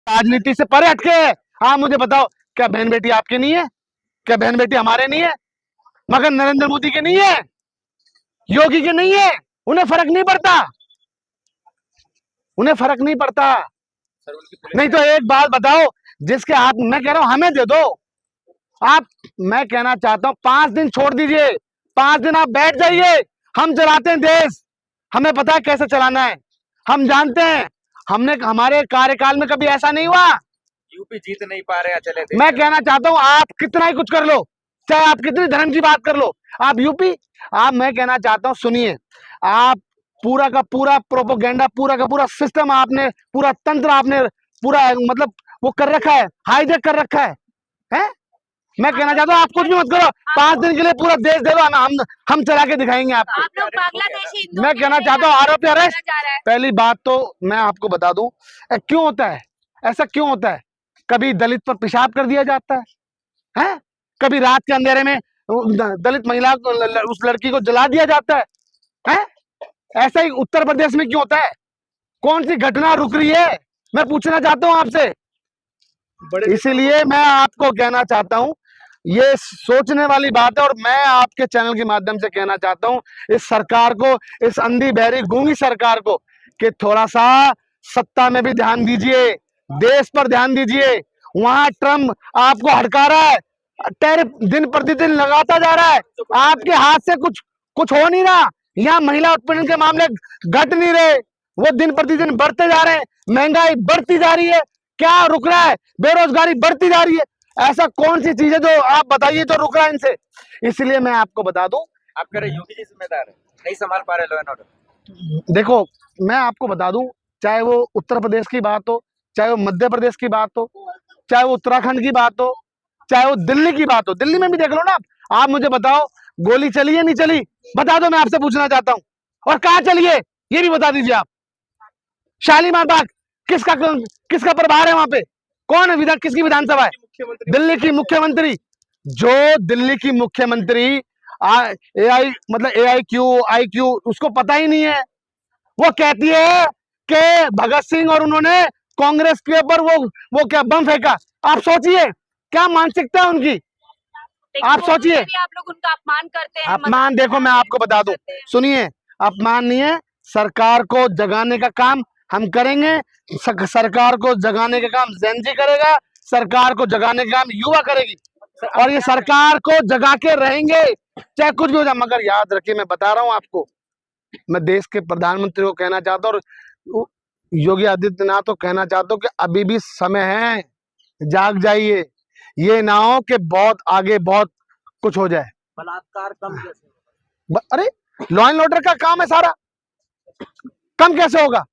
राजनीति से परे हटके है। आप मुझे बताओ, क्या बहन बेटी आपके नहीं है? क्या बहन बेटी हमारे नहीं है? मगर नरेंद्र मोदी के नहीं है, योगी के नहीं है? उन्हें फर्क नहीं पड़ता, उन्हें फर्क नहीं पड़ता। नहीं तो एक बात बताओ, जिसके हाथ, मैं कह रहा हूं हमें दे दो आप। मैं कहना चाहता हूं 5 दिन छोड़ दीजिए, 5 दिन आप बैठ जाइए। हम चलाते हैं देश, हमें पता है कैसे चलाना है, हम जानते हैं। हमने, हमारे कार्यकाल में कभी ऐसा नहीं हुआ। यूपी जीत नहीं पा रहे, चले थे। मैं कहना चाहता हूं आप कितना ही कुछ कर लो, चाहे आप कितनी धर्म की बात कर लो, आप यूपी, आप, मैं कहना चाहता हूं सुनिए, आप पूरा का पूरा प्रोपोगेंडा, पूरा का पूरा सिस्टम आपने, पूरा तंत्र आपने पूरा मतलब वो कर रखा है, हाईजेक कर रखा है? मैं कहना चाहता हूँ आप कुछ भी मत करो, 5 दिन के लिए पूरा देश दे दो, हम चला के दिखाएंगे आपको। आप लोग बांग्लादेशी, मैं कहना चाहता हूँ आरोपी अरेस्ट। पहली बात तो मैं आपको बता दूं, क्यों होता है ऐसा, क्यों होता है? कभी दलित पर पेशाब कर दिया जाता है? कभी रात के अंधेरे में दलित महिला को, उस लड़की को जला दिया जाता है? ऐसा ही उत्तर प्रदेश में क्यों होता है? कौन सी घटना रुक रही है, मैं पूछना चाहता हूं आपसे। इसीलिए मैं आपको कहना चाहता हूं, ये सोचने वाली बात है। और मैं आपके चैनल के माध्यम से कहना चाहता हूं इस सरकार को, इस अंधी बहरी गूंगी सरकार को, कि थोड़ा सा सत्ता में भी ध्यान दीजिए, देश पर ध्यान दीजिए। वहां ट्रम्प आपको हड़का रहा है, टैरिफ दिन प्रतिदिन लगाता जा रहा है, आपके हाथ से कुछ हो नहीं रहा। यहाँ महिला उत्पीड़न के मामले घट नहीं रहे, वो दिन प्रतिदिन बढ़ते जा रहे हैं, महंगाई बढ़ती जा रही है, क्या रुक रहा है? बेरोजगारी बढ़ती जा रही है। ऐसा कौन सी चीज है जो आप बताइए जो रुक रहा है इनसे? इसलिए मैं आपको बता दूं, आप कह रहे योगी जी जिम्मेदार है, नहीं संभाल पा रहे लॉ एंड ऑर्डर। देखो मैं आपको बता दूं, चाहे वो उत्तर प्रदेश की बात हो, चाहे वो मध्य प्रदेश की बात हो, चाहे वो उत्तराखंड की बात हो, चाहे वो दिल्ली की बात हो, दिल्ली में भी देख लो ना आप मुझे बताओ, गोली चली है नहीं चली? बता दो, मैं आपसे पूछना चाहता हूं। और कहाँ चली है ये भी बता दीजिए आप। शालीमार बाग किसका प्रभार है वहां पे? कौन है किसकी विधानसभा है? दिल्ली की मुख्यमंत्री। जो दिल्ली की मुख्यमंत्री एआई मतलब AIQ उसको पता ही नहीं है। वो कहती है कि भगत सिंह और उन्होंने कांग्रेस के ऊपर वो क्या बम फेंका। आप सोचिए क्या मानसिकता है उनकी, आप सोचिए। आप लोग उनका अपमान करते हैं। अपमान देखो मैं आपको बता दूं, सुनिए, अपमान नहीं है, सरकार को जगाने का काम हम करेंगे। सरकार को जगाने का काम ज़ेन-ज़ी करेगा, सरकार को जगाने का काम युवा करेगी, और ये सरकार को जगा के रहेंगे चाहे कुछ भी हो जाए। मगर याद रखिए, मैं बता रहा हूं आपको, मैं देश के प्रधानमंत्री को कहना चाहता हूँ और योगी आदित्यनाथ को कहना चाहता हूँ कि अभी भी समय है, जाग जाइए। ये ना हो कि बहुत आगे बहुत कुछ हो जाए। बलात्कार कम कैसे? अरे लॉ एंड ऑर्डर का काम है सारा, कम कैसे होगा?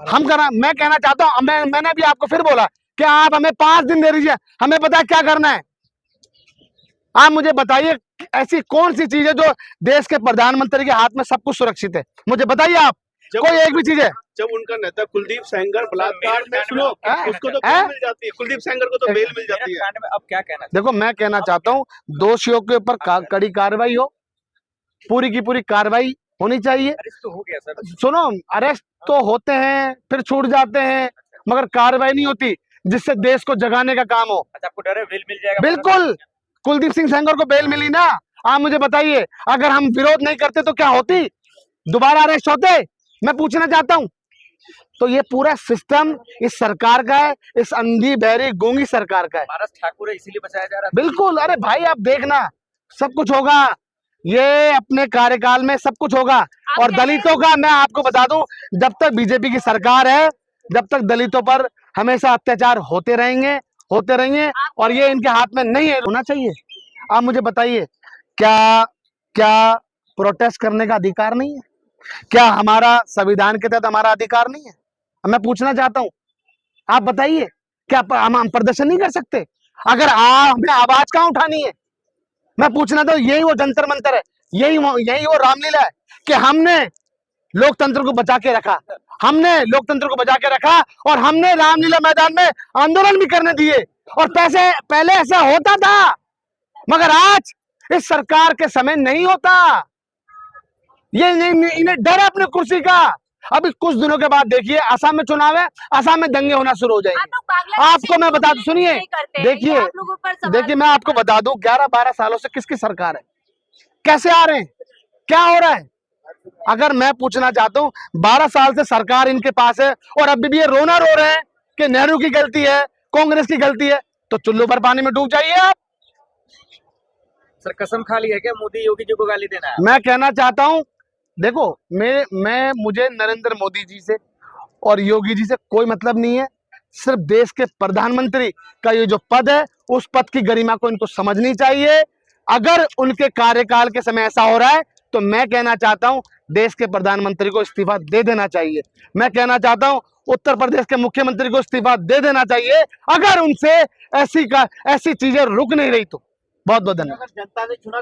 हम करा, मैं कहना चाहता हूं, मैंने भी आपको फिर बोला कि आप हमें 5 दिन दे दीजिए, हमें पता है क्या करना है। आप मुझे बताइए ऐसी कौन सी चीज है जो देश के प्रधानमंत्री के हाथ में सब कुछ सुरक्षित है? मुझे बताइए आप, कोई एक भी चीज है? जब उनका नेता कुलदीप सेंगर बलात्कार में, सुनो, उसको तो बेल मिल जाती है, कुलदीप सेंगर को तो बेल मिल जाती है। अब क्या कहना? देखो मैं कहना चाहता हूँ दोषियों के ऊपर कड़ी कार्रवाई हो, पूरी की पूरी कार्रवाई होनी चाहिए। अरेस्ट तो हो गया सर। सुनो, अरेस्ट तो होते हैं फिर छूट जाते हैं, मगर कार्रवाई नहीं होती जिससे देश को जगाने का काम हो। अच्छा, आपको डर है बेल मिल जाएगा? बिल्कुल, कुलदीप सिंह सेंगर को बेल मिली ना। आप मुझे बताइए, अगर हम विरोध नहीं करते तो क्या होती? दोबारा अरेस्ट होते? मैं पूछना चाहता हूं। तो ये पूरा सिस्टम इस सरकार का है, इस अंधी बहरी गूंगी सरकार का है। पारस ठाकुर है इसीलिए बचाया जा रहा है। बिल्कुल, अरे भाई आप देखना, सब कुछ होगा, ये अपने कार्यकाल में सब कुछ होगा। और दलितों का मैं आपको बता दूं, जब तक बीजेपी की सरकार है, जब तक दलितों पर हमेशा अत्याचार होते रहेंगे। और ये इनके हाथ में नहीं है, होना चाहिए। आप मुझे बताइए, क्या प्रोटेस्ट करने का अधिकार नहीं है? क्या हमारा संविधान के तहत हमारा अधिकार नहीं है? मैं पूछना चाहता हूं, आप बताइए, क्या हम प्रदर्शन नहीं कर सकते? अगर हमें आवाज कहां उठानी है? मैं पूछना तो यही वो जंतर मंतर है, यही वो रामलीला है कि हमने लोकतंत्र को बचा के रखा, और हमने रामलीला मैदान में आंदोलन भी करने दिए। और पहले ऐसा होता था, मगर आज इस सरकार के समय नहीं होता। ये इन्हें डर है अपने कुर्सी का। अभी कुछ दिनों के बाद देखिए असम में चुनाव है, असम में दंगे होना शुरू हो जाएंगे। आप लोग बांग्लादेश आपको मैं बता दूं, सुनिए, नहीं करते हैं। ये देखिए आप लोगों पर सवाल देखिए मैं आपको बता दूं 11-12 सालों से किसकी सरकार है, कैसे आ रहे हैं, क्या हो रहा है। अगर मैं पूछना चाहता हूं 12 साल से सरकार इनके पास है और अभी भी ये रोना रो रहे हैं कि नेहरू की गलती है, कांग्रेस की गलती है, तो चुल्लू पर पानी में डूब जाइए आप। सर कसम खा ली है क्या मोदी योगी जी को गाली देना है? मैं कहना चाहता हूं, देखो मुझे नरेंद्र मोदी जी से और योगी जी से कोई मतलब नहीं है। सिर्फ देश के प्रधानमंत्री का ये जो पद है, उस पद की गरिमा को इनको समझनी चाहिए। अगर उनके कार्यकाल के समय ऐसा हो रहा है तो मैं कहना चाहता हूं देश के प्रधानमंत्री को इस्तीफा दे देना चाहिए। मैं कहना चाहता हूं उत्तर प्रदेश के मुख्यमंत्री को इस्तीफा दे देना चाहिए, अगर उनसे ऐसी चीजें रुक नहीं रही तो। बहुत बहुत धन्यवाद। जनता ने चुना